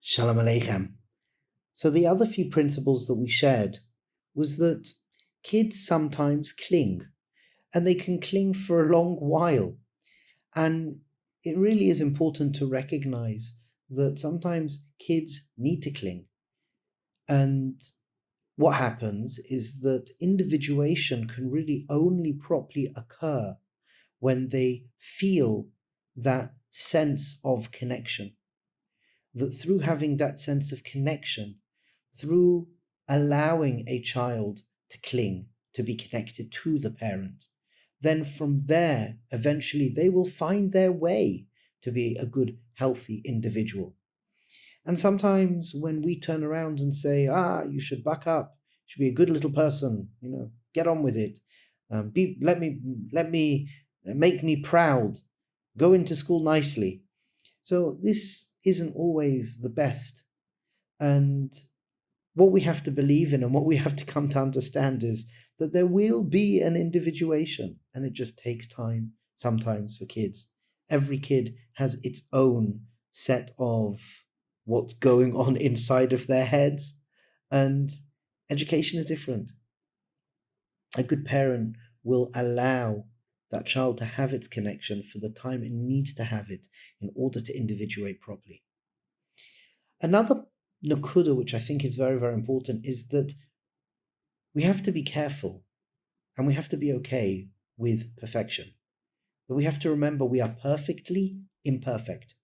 Shalom Aleichem. So the other few principles that we shared was that kids sometimes cling, and they can cling for a long while. And it really is important to recognize that sometimes kids need to cling. And what happens is that individuation can really only properly occur when they feel that sense of connection. That through having that sense of connection, through allowing a child to cling, to be connected to the parent, then from there, eventually they will find their way to be a good, healthy individual. And sometimes when we turn around and say, you should buck up, you should be a good little person, get on with it, let me make me proud, go into school nicely. So this isn't always the best. And what we have to believe in and what we have to come to understand is that there will be an individuation, and it just takes time sometimes for kids. Every kid has its own set of what's going on inside of their heads, and education is different. A good parent will allow that child to have its connection for the time it needs to have it in order to individuate properly. Another nakuda, which I think is very, very important, is that we have to be careful and we have to be okay with perfection. That we have to remember we are perfectly imperfect.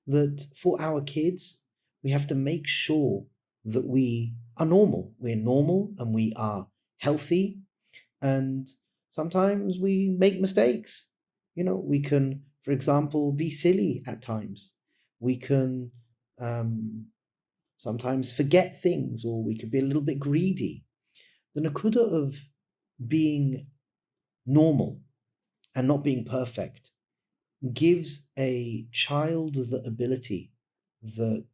That for our kids, we have to make sure that we are normal. We're normal and we are healthy. And sometimes we make mistakes. We can, for example, be silly at times. We can sometimes forget things, or we could be a little bit greedy. The nakuda of being normal and not being perfect gives a child the ability that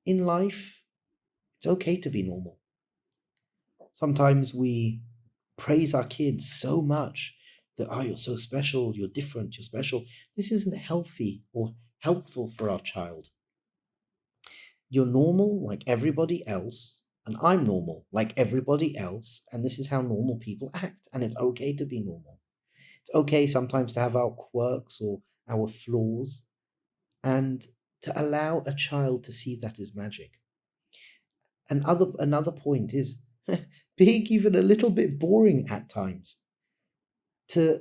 in life, it's okay to be normal. Sometimes we praise our kids so much that, you're so special, you're different, you're special. This isn't healthy or helpful for our child. You're normal like everybody else, and I'm normal like everybody else, and this is how normal people act, and it's okay to be normal. It's okay sometimes to have our quirks or our flaws, and to allow a child to see that as magic. Another point is being even a little bit boring at times. To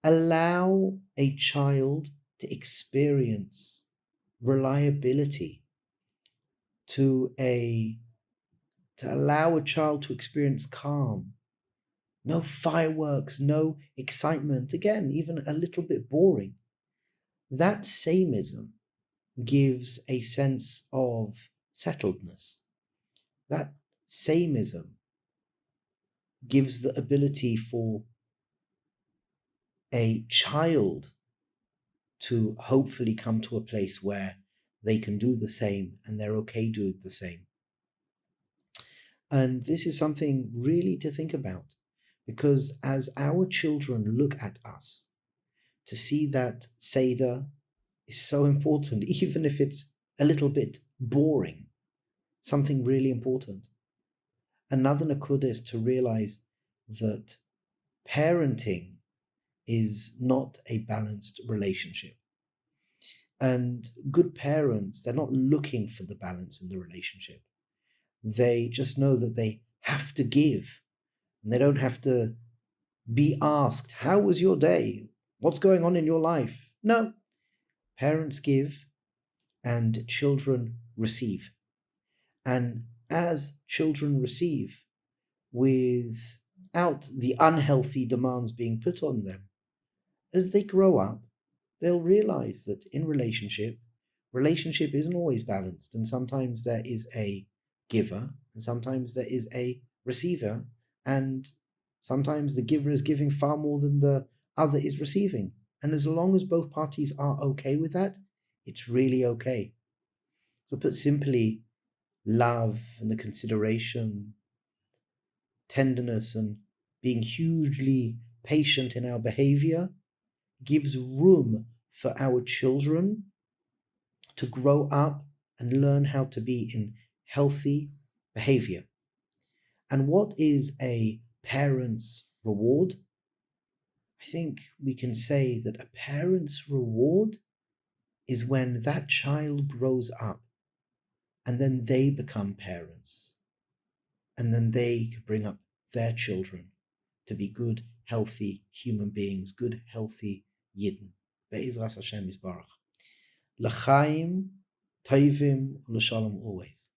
allow a child to experience reliability, to allow a child to experience calm, no fireworks, no excitement, again, even a little bit boring. That samenism gives a sense of settledness. That samenism gives the ability for a child to hopefully come to a place where they can do the same and they're okay doing the same. And this is something really to think about, because as our children look at us, to see that Seder is so important, even if it's a little bit boring, something really important. Another nakuda is to realize that parenting is not a balanced relationship. And good parents, they're not looking for the balance in the relationship. They just know that they have to give, and they don't have to be asked, how was your day? What's going on in your life? No. Parents give and children receive. And as children receive, without the unhealthy demands being put on them, as they grow up, they'll realize that in relationship isn't always balanced, and sometimes there is a giver, and sometimes there is a receiver, and sometimes the giver is giving far more than the other is receiving. And as long as both parties are okay with that, it's really okay. So put simply, love and the consideration, tenderness, and being hugely patient in our behavior gives room for our children to grow up and learn how to be in healthy behavior. And what is a parent's reward? I think we can say that a parent's reward is when that child grows up and then they become parents and then they can bring up their children to be good, healthy human beings, good, healthy Yidden. Be'ezras Hashem Yisbarach. L'chaim, Toivim, L'shalom always.